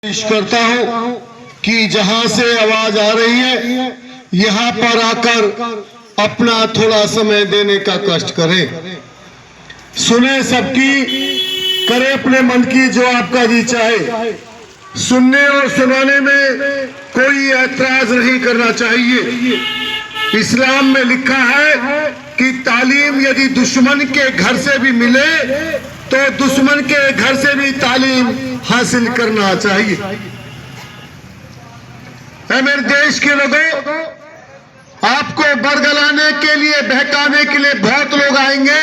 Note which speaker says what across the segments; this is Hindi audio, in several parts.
Speaker 1: कोशिश करता हूं कि जहां से आवाज आ रही है यहां पर आकर अपना थोड़ा समय देने का कष्ट करें, सुने सबकी, करे अपने मन की जो आपका जी चाहे। सुनने और सुनाने में कोई ऐतराज नहीं करना चाहिए। इस्लाम में लिखा है कि तालीम यदि दुश्मन के घर से भी मिले तो दुश्मन के घर से भी तालीम हासिल करना चाहिए। ऐ मेरे देश के लोगों, आपको बरगलाने के लिए, बहकाने के लिए बहुत लोग आएंगे।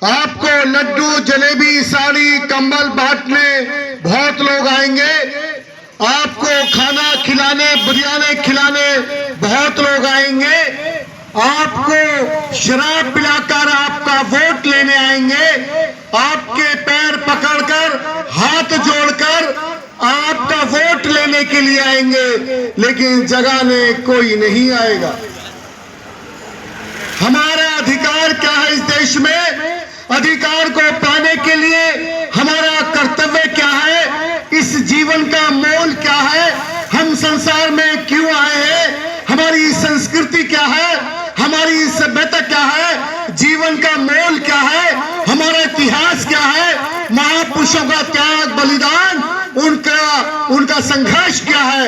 Speaker 1: आपको लड्डू, जलेबी, साड़ी, कंबल बांटने बहुत लोग आएंगे। आपको खाना खिलाने, बिरयानी खिलाने बहुत लोग आएंगे। आपको शराब पिलाकर आपका वोट लेने आएंगे। आपके पैर पकड़कर, हाथ जोड़कर आपका वोट लेने के लिए आएंगे, लेकिन जगाने कोई नहीं आएगा। हमारा अधिकार क्या है इस देश में? अधिकार को पाने के लिए हमारा कर्तव्य क्या है? इस जीवन का मोल क्या है? हम संसार में क्यों आए हैं? हमारी संस्कृति क्या है? हमारी सभ्यता क्या है? जीवन का मोल क्या है? हमारा इतिहास क्या है? महापुरुषों का त्याग, बलिदान, उनका संघर्ष क्या है?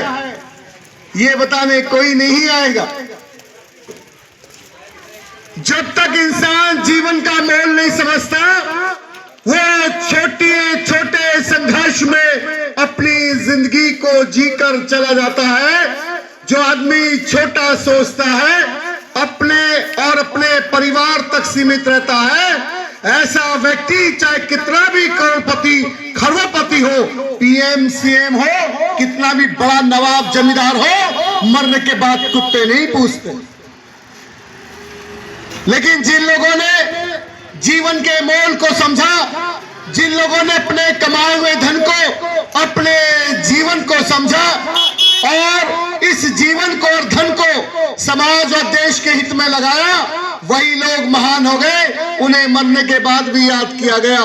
Speaker 1: ये बताने कोई नहीं आएगा। जब तक इंसान जीवन का मोल नहीं समझता, वो छोटे संघर्ष में अपनी जिंदगी को जीकर चला जाता है। जो आदमी छोटा सोचता है, अपने परिवार तक सीमित रहता है, ऐसा व्यक्ति चाहे कितना भी करोड़पति, खरबपति हो, पीएम, सीएम हो, कितना भी बड़ा नवाब, जमींदार हो, मरने के बाद कुत्ते नहीं पूछते। लेकिन जिन लोगों ने जीवन के मोल को समझा, जिन लोगों ने अपने कमाए हुए धन को, अपने जीवन को समझा और इस जीवन को और धन को समाज और देश के हित में लगाया, वही लोग महान हो गए। उन्हें मरने के बाद भी याद किया गया।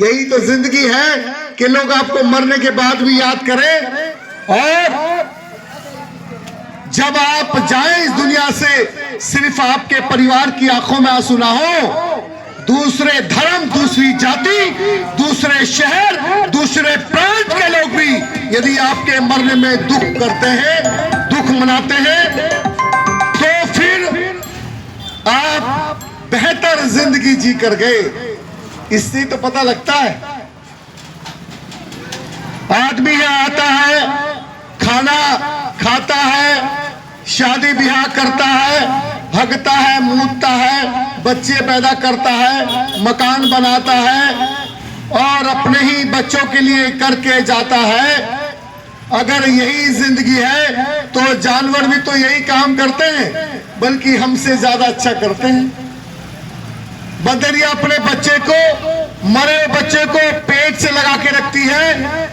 Speaker 1: यही तो जिंदगी है कि लोग आपको मरने के बाद भी याद करें। और जब आप जाएं इस दुनिया से, सिर्फ आपके परिवार की आंखों में आंसू ना हो, दूसरे धर्म, दूसरी जाति, दूसरे शहर, दूसरे प्रांत के लोग भी यदि आपके मरने में दुख करते हैं, दुख मनाते हैं, तो फिर आप बेहतर जिंदगी जी कर गए, इससे तो पता लगता है। आदमी यहाँ आता है, खाना खाता है, शादी ब्याह करता है, भगता है, मूतता है, बच्चे पैदा करता है, मकान बनाता है और अपने ही बच्चों के लिए करके जाता है। अगर यही जिंदगी है तो जानवर भी तो यही काम करते हैं, बल्कि हमसे ज्यादा अच्छा करते हैं। बंदरिया अपने बच्चे को, मरे बच्चे को पेट से लगा के रखती है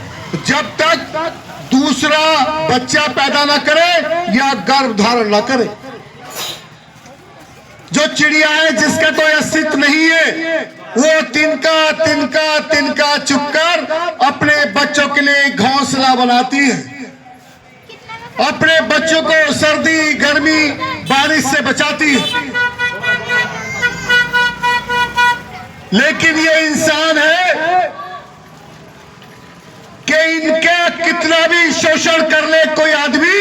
Speaker 1: जब तक दूसरा बच्चा पैदा ना करे या गर्भ धारण ना करे। जो चिड़िया है जिसका कोई अस्तित्व नहीं है, वो तिनका चुपकर अपने बच्चों के लिए घोंसला बनाती है, अपने बच्चों को सर्दी, गर्मी, बारिश से बचाती है। लेकिन ये इंसान है कि इनका कितना भी शोषण कर ले कोई आदमी,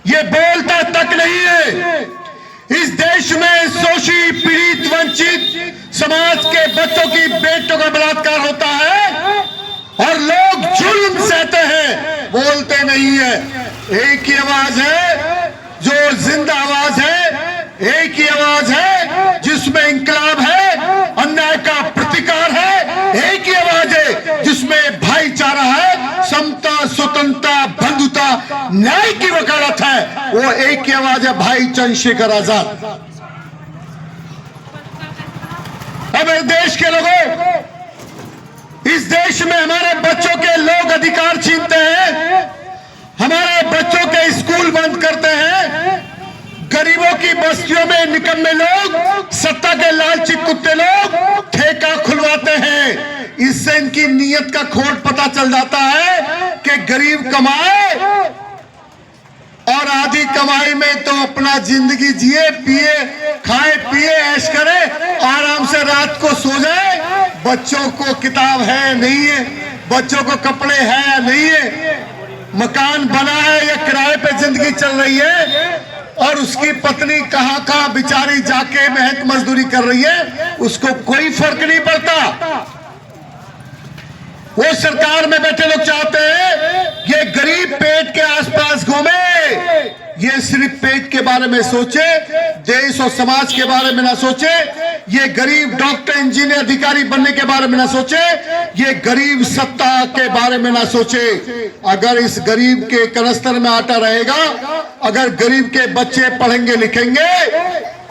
Speaker 1: ये बोलता तक नहीं है। इस देश में शोषित, पीड़ित, वंचित समाज के बच्चों की बेटों का बलात्कार होता है और लोग जुल्म सहते हैं, बोलते नहीं है। एक ही आवाज है जो जिंदा आवाज है, एक ही आवाज है जिसमें इंकलाब है, अन्याय का प्रतिकार है, एक ही आवाज है जिसमें भाईचारा है, समता, स्वतंत्रता, बंधुता, न्याय की वकालत है। वो एक ही आवाज है, भाई चंद्रशेखर आजाद। हमारे देश के लोगों, इस देश में हमारे बच्चों के लोग अधिकार छीनते हैं, हमारे बच्चों के स्कूल बंद करते हैं, गरीबों की बस्तियों में निकम्मे लोग, सत्ता के लालची कुत्ते लोग ठेका खुलवाते हैं। इस इससे इनकी नीयत का खोट पता चल जाता है कि गरीब कमाए और आधी कमाई में तो अपना जिंदगी जिए, पिए, खाए पिए, ऐश करे, आराम से रात को सो जाए। बच्चों को किताब है नहीं है, बच्चों को कपड़े हैं या नहीं है, मकान बना है या किराए पे जिंदगी चल रही है, और उसकी पत्नी कहां कहां बेचारी जाके मेहनत मजदूरी कर रही है, उसको कोई फर्क नहीं पड़ता। वो सरकार में बैठे लोग चाहते हैं ये गरीब पेट के आसपास घूमे, ये सिर्फ पेट के बारे में सोचे, देश और समाज के बारे में ना सोचे, ये गरीब डॉक्टर, इंजीनियर, अधिकारी बनने के बारे में ना सोचे, ये गरीब सत्ता के बारे में ना सोचे। अगर इस गरीब के कनस्तर में आटा रहेगा, अगर गरीब के बच्चे पढ़ेंगे लिखेंगे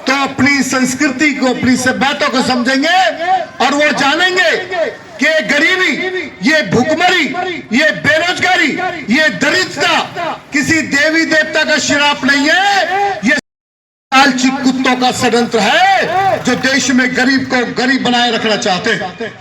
Speaker 1: तो अपनी संस्कृति को, अपनी सभ्यता को समझेंगे और वो जानेंगे कि गरीबी, ये भूखमरी, ये बेरोजगारी, ये दरिद्रता किसी देवी देवता का श्राप नहीं है, ये लालची कुत्तों का षड्यंत्र है जो देश में गरीब को गरीब बनाए रखना चाहते हैं।